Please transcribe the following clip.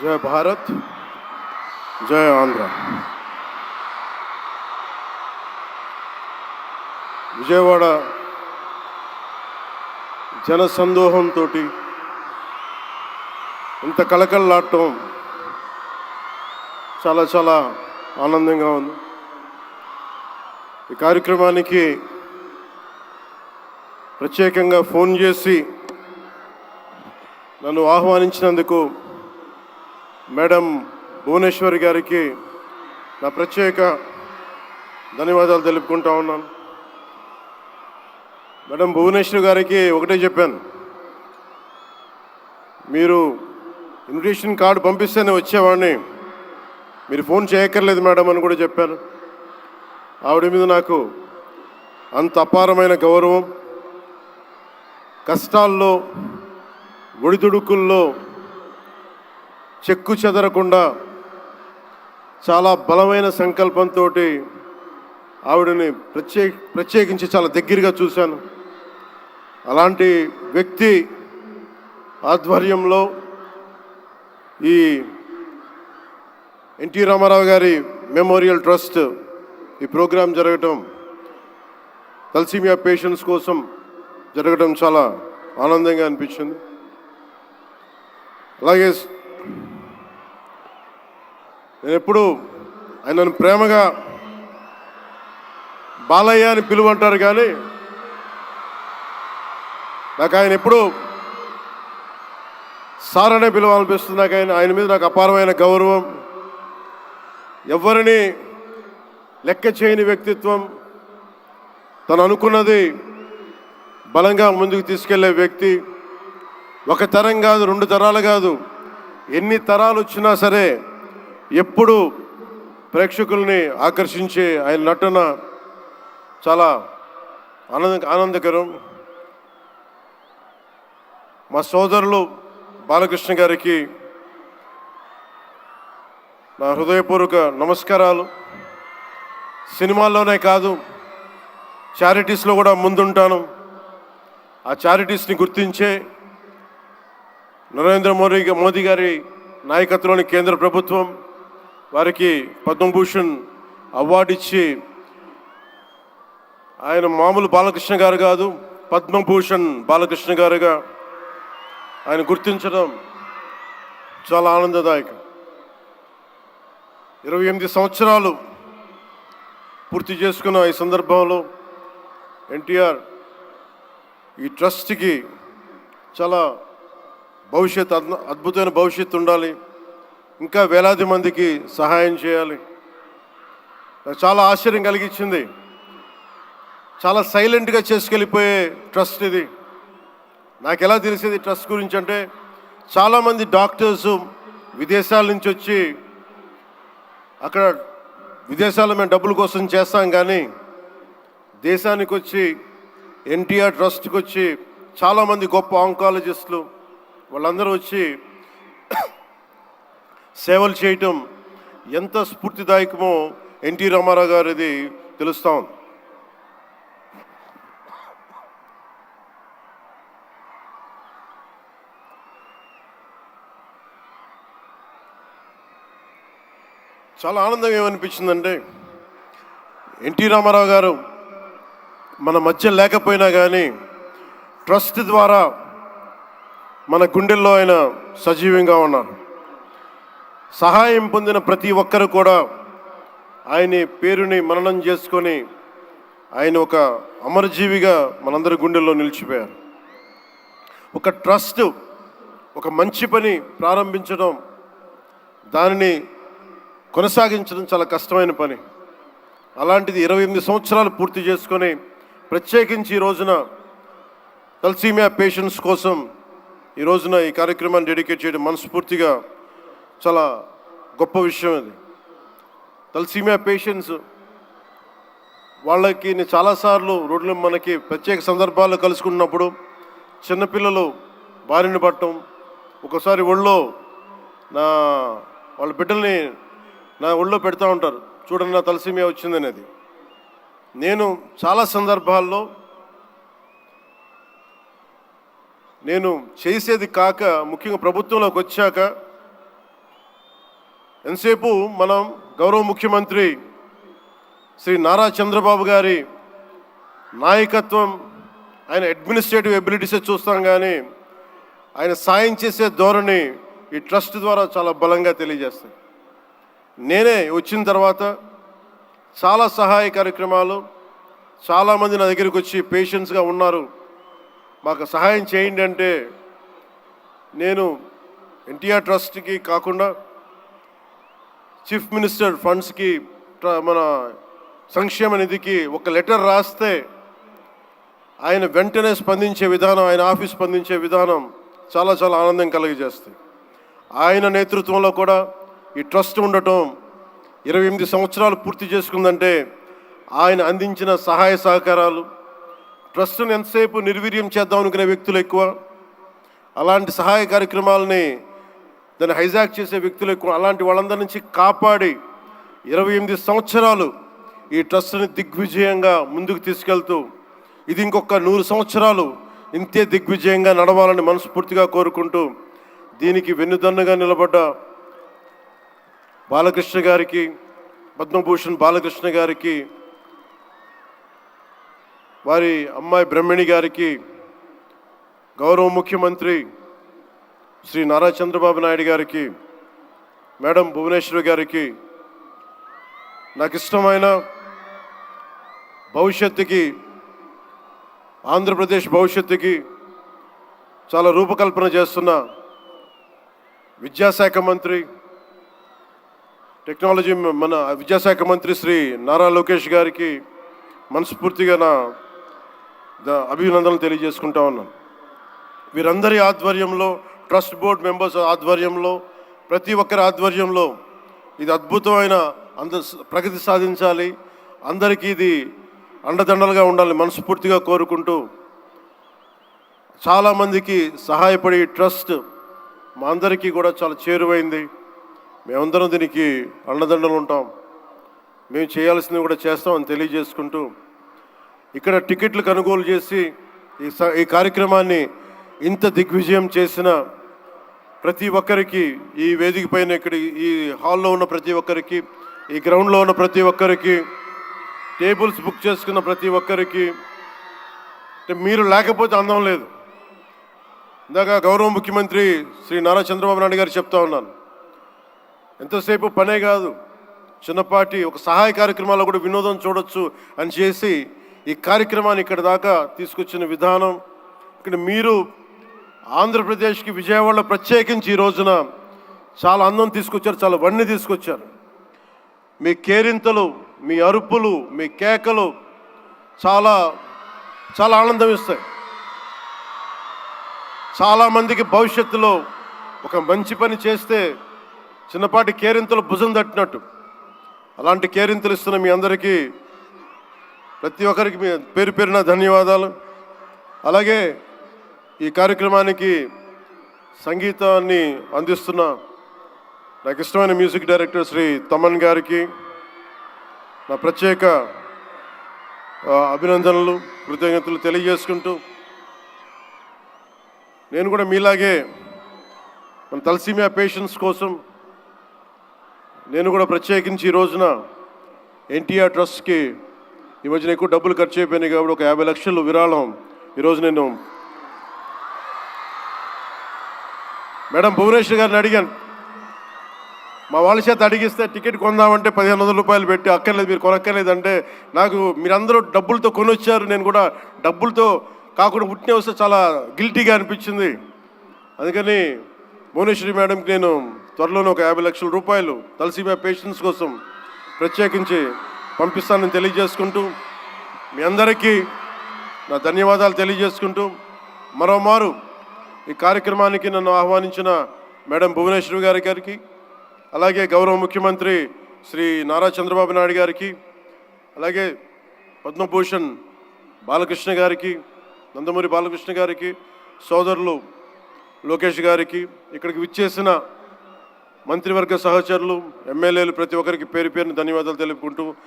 జై భారత్, జై ఆంధ్ర. విజయవాడ జనసందోహంతో ఇంత కలకలలాడటం చాలా చాలా ఆనందంగా ఉంది. ఈ కార్యక్రమానికి ప్రత్యేకంగా ఫోన్ చేసి నన్ను ఆహ్వానించినందుకు మేడం భువనేశ్వరి గారికి నా ప్రత్యేక ధన్యవాదాలు తెలుపుకుంటా ఉన్నాను. మేడం భువనేశ్వరి గారికి ఒకటే చెప్పాను, మీరు ఇన్విటేషన్ కార్డు పంపిస్తేనే వచ్చేవాడిని, మీరు ఫోన్ చేయక్కర్లేదు మేడం అని కూడా చెప్పాను. ఆవిడ మీద నాకు అంత అపారమైన గౌరవం. కష్టాల్లో ఒడిదుడుకుల్లో చెక్కు చెదరకుండా చాలా బలమైన సంకల్పంతో ఆవిడని ప్రత్యేకించి చాలా దగ్గరగా చూశాను. అలాంటి వ్యక్తి ఆధ్వర్యంలో ఈ ఎన్టీ రామారావు గారి మెమోరియల్ ట్రస్ట్ ఈ ప్రోగ్రాం జరగటం, తలసీమియా పేషెంట్స్ కోసం జరగడం చాలా ఆనందంగా అనిపించింది. అలాగే నేను ఎప్పుడు ఆయనను ప్రేమగా బాలయ్య అని పిలువంటారు, కానీ నాకు ఆయన ఎప్పుడు సార్ అనే పిలవాలనిపిస్తుంది. నాకు ఆయన మీద నాకు అపారమైన గౌరవం. ఎవరిని లెక్క చేయని వ్యక్తిత్వం. తను అనుకున్నది బలంగా ముందుకు తీసుకెళ్లే వ్యక్తి. ఒక తరం కాదు, 2 తరాలు కాదు, ఎన్ని తరాలు వచ్చినా సరే ఎప్పుడు ప్రేక్షకుల్ని ఆకర్షించే ఆయన నటన చాలా ఆనందకరం. మా సోదరులు బాలకృష్ణ గారికి నా హృదయపూర్వక నమస్కారాలు. సినిమాల్లోనే కాదు, చారిటీస్లో కూడా ముందుంటాను. ఆ చారిటీస్ని గుర్తించే నరేంద్ర మోదీ గారి నాయకత్వంలోని కేంద్ర ప్రభుత్వం వారికి పద్మభూషణ్ అవార్డు ఇచ్చి, ఆయన మామూలు బాలకృష్ణ గారు కాదు, పద్మభూషణ్ బాలకృష్ణ గారుగా ఆయన గుర్తించడం చాలా ఆనందదాయకం. 28 సంవత్సరాలు పూర్తి చేసుకున్న ఈ సందర్భంలో ఎన్టీఆర్ ఈ ట్రస్ట్కి చాలా అద్భుతమైన భవిష్యత్తు ఉండాలి, ఇంకా వేలాది మందికి సహాయం చేయాలి. నాకు చాలా ఆశ్చర్యం కలిగించింది. చాలా సైలెంట్గా చేసుకెళ్ళిపోయే ట్రస్ట్ ఇది. నాకు ఎలా తెలిసేది ట్రస్ట్ గురించి అంటే, చాలామంది డాక్టర్సు విదేశాల నుంచి వచ్చి అక్కడ విదేశాల్లో మేము డబ్బుల కోసం చేస్తాం, కానీ దేశానికి వచ్చి ఎన్టీఆర్ ట్రస్ట్కి వచ్చి చాలామంది గొప్ప ఆంకాలజిస్టులు వాళ్ళందరూ వచ్చి సేవలు చేయటం ఎంత స్ఫూర్తిదాయకమో ఎన్టీ రామారావు గారిది తెలుస్తూ ఉంది. చాలా ఆనందం ఏమనిపించిందంటే, ఎన్టీ రామారావు గారు మన మధ్య లేకపోయినా కానీ ట్రస్ట్ ద్వారా మన గుండెల్లో ఆయన సజీవంగా ఉన్నారు. సహాయం పొందిన ప్రతి ఒక్కరు కూడా ఆయన పేరుని మననం చేసుకొని ఆయన ఒక అమరజీవిగా మనందరి గుండెల్లో నిలిచిపోయారు. ఒక ట్రస్ట్, ఒక మంచి పని ప్రారంభించడం, దానిని కొనసాగించడం చాలా కష్టమైన పని. అలాంటిది 28 సంవత్సరాలు పూర్తి చేసుకొని ప్రత్యేకించి ఈ రోజున తలసీమియా పేషెంట్స్ కోసం ఈ రోజున ఈ కార్యక్రమాన్ని డెడికేట్ చేయడం మనస్ఫూర్తిగా చాలా గొప్ప విషయం. అది తలసీమియా పేషెంట్స్ వాళ్ళకి నేను చాలాసార్లు రోడ్లు మనకి ప్రత్యేక సందర్భాల్లో కలుసుకున్నప్పుడు చిన్నపిల్లలు బారిన పడటం, ఒకసారి ఒళ్ళో వాళ్ళ బిడ్డల్ని నా ఒళ్ళో పెడతా ఉంటారు, చూడండి నా తలసీమియా వచ్చిందనేది. నేను చాలా సందర్భాల్లో నేను చేసేది కాక, ముఖ్యంగా ప్రభుత్వంలోకి వచ్చాక ఎంతసేపు మనం గౌరవ ముఖ్యమంత్రి శ్రీ నారా చంద్రబాబు గారి నాయకత్వం, ఆయన అడ్మినిస్ట్రేటివ్ ఎబిలిటీసే చూస్తాం, కానీ ఆయన సాయం చేసే ధోరణి ఈ ట్రస్ట్ ద్వారా చాలా బలంగా తెలియజేస్తాయి. నేనే వచ్చిన తర్వాత చాలా సహాయ కార్యక్రమాలు, చాలామంది నా దగ్గరికి వచ్చి పేషెంట్స్గా ఉన్నారు, మాకు సహాయం చేయండి అంటే నేను ఎన్టీఆర్ ట్రస్ట్కి కాకుండా చీఫ్ మినిస్టర్ ఫండ్స్కి, మన సంక్షేమ నిధికి ఒక లెటర్ రాస్తే ఆయన వెంటనే స్పందించే విధానం, ఆయన ఆఫీస్ స్పందించే విధానం చాలా చాలా ఆనందం కలిగజేస్తుంది. ఆయన నేతృత్వంలో కూడా ఈ ట్రస్ట్ ఉండటం 28 సంవత్సరాలు పూర్తి చేసుకుందంటే ఆయన అందించిన సహాయ సహకారాలు, ట్రస్ట్ను ఎంతసేపు నిర్వీర్యం చేద్దాం అనుకునే వ్యక్తులు ఎక్కువ, అలాంటి సహాయ కార్యక్రమాలని దాన్ని హైజాక్ చేసే వ్యక్తులు ఎక్కువ. అలాంటి వాళ్ళందరి నుంచి కాపాడి 28 సంవత్సరాలు ఈ ట్రస్ట్ని దిగ్విజయంగా ముందుకు తీసుకెళ్తూ ఇది ఇంకొక 100 సంవత్సరాలు ఇంతే దిగ్విజయంగా నడవాలని మనస్ఫూర్తిగా కోరుకుంటూ, దీనికి వెన్నుదన్నుగా నిలబడ్డ బాలకృష్ణ గారికి, పద్మభూషణ్ బాలకృష్ణ గారికి, వారి అమ్మాయి బ్రహ్మణి గారికి, గౌరవ ముఖ్యమంత్రి శ్రీ నారా చంద్రబాబు నాయుడు గారికి, మేడం భువనేశ్వరి గారికి, నాకు ఇష్టమైన భవిష్యత్తుకి, ఆంధ్రప్రదేశ్ భవిష్యత్తుకి చాలా రూపకల్పన చేస్తున్న విద్యాశాఖ మంత్రి, టెక్నాలజీ మన విద్యాశాఖ మంత్రి శ్రీ నారా లోకేష్ గారికి మనస్ఫూర్తిగా నా అభినందనలు తెలియజేసుకుంటా ఉన్నాను. వీరందరి ఆధ్వర్యంలో, ట్రస్ట్ బోర్డ్ మెంబర్స్ ఆధ్వర్యంలో, ప్రతి ఒక్కరి ఆధ్వర్యంలో ఇది అద్భుతమైన ప్రగతి సాధించాలి, అందరికీ ఇది అండదండలుగా ఉండాలని మనస్ఫూర్తిగా కోరుకుంటూ, చాలామందికి సహాయపడి ట్రస్ట్ మా అందరికీ కూడా చాలా చేరువైంది. మేమందరం దీనికి అండదండలు ఉంటాం, మేము చేయాల్సింది కూడా చేస్తామని తెలియజేసుకుంటూ, ఇక్కడ టికెట్లు కొనుగోలు చేసి ఈ కార్యక్రమాన్ని ఇంత దిగ్విజయం చేసిన ప్రతి ఒక్కరికి, ఈ వేదిక పైన ఇక్కడ ఈ హాల్లో ఉన్న ప్రతి ఒక్కరికి, ఈ గ్రౌండ్లో ఉన్న ప్రతి ఒక్కరికి, టేబుల్స్ బుక్ చేసుకున్న ప్రతి ఒక్కరికి, మీరు లేకపోతే అందం లేదు. ఇందాక గౌరవ ముఖ్యమంత్రి శ్రీ నారా చంద్రబాబు నాయుడు గారు చెప్తా ఉన్నాను, ఎంతసేపు పనే కాదు, చిన్నపాటి ఒక సహాయ కార్యక్రమాల్లో కూడా వినోదం చూడొచ్చు అని చేసి ఈ కార్యక్రమాన్ని ఇక్కడ దాకా తీసుకొచ్చిన విధానం, ఇక్కడ మీరు ఆంధ్రప్రదేశ్కి విజయవాడలో ప్రత్యేకించి ఈ రోజున చాలా అందం తీసుకొచ్చారు, చాలా వన్నె తీసుకొచ్చారు. మీ కేరింతలు, మీ అరుపులు, మీ కేకలు చాలా చాలా ఆనందం ఇస్తాయి. చాలామందికి భవిష్యత్తులో ఒక మంచి పని చేస్తే చిన్నపాటి కేరింతలు భుజం తట్టినట్టు, అలాంటి కేరింతలు ఇస్తున్న మీ అందరికీ, ప్రతి ఒక్కరికి మీ పేరు పేరున ధన్యవాదాలు. అలాగే ఈ కార్యక్రమానికి సంగీతాన్ని అందిస్తున్న నాకు ఇష్టమైన మ్యూజిక్ డైరెక్టర్ శ్రీ తమన్ గారికి నా ప్రత్యేక అభినందనలు, కృతజ్ఞతలు తెలియజేసుకుంటూ, నేను కూడా మీలాగే మన తలసీమియా పేషెంట్స్ కోసం నేను కూడా ప్రత్యేకించి ఈ రోజున ఎన్టీఆర్ ట్రస్ట్కి ఈ మధ్యన ఎక్కువ డబ్బులు ఖర్చు అయిపోయినాయి కాబట్టి ఒక 50 లక్షలు విరాళం ఈరోజు నేను మేడం భువనేశ్వర్ గారిని అడిగాను. మా వాళ్ళ చేత అడిగిస్తే టికెట్ కొందామంటే 1500 రూపాయలు పెట్టి, అక్కర్లేదు మీరు కొనక్కర్లేదంటే, నాకు మీరందరూ డబ్బులతో కొనొచ్చారు, నేను కూడా డబ్బులతో కాకుండా ఉట్టినే వస్తే చాలా గిల్టీగా అనిపించింది. అందుకని భువనేశ్వరి మేడంకి నేను త్వరలోనే ఒక 50 లక్షల రూపాయలు తలసీమియా పేషెంట్స్ కోసం ప్రత్యేకించి పంపిస్తానని తెలియజేసుకుంటూ, మీ అందరికీ నా ధన్యవాదాలు తెలియజేసుకుంటూ, మరోమారు ఈ కార్యక్రమానికి నన్ను ఆహ్వానించిన మేడం భువనేశ్వరి గారికి, అలాగే గౌరవ ముఖ్యమంత్రి శ్రీ నారా చంద్రబాబు నాయుడు గారికి, అలాగే పద్మభూషణ్ బాలకృష్ణ గారికి, నందమూరి బాలకృష్ణ గారికి, సోదరులు లోకేష్ గారికి, ఇక్కడికి విచ్చేసిన మంత్రివర్గ సహచరులు, ఎమ్మెల్యేలు ప్రతి ఒక్కరికి పేరు పేరుని ధన్యవాదాలు తెలుపుకుంటూ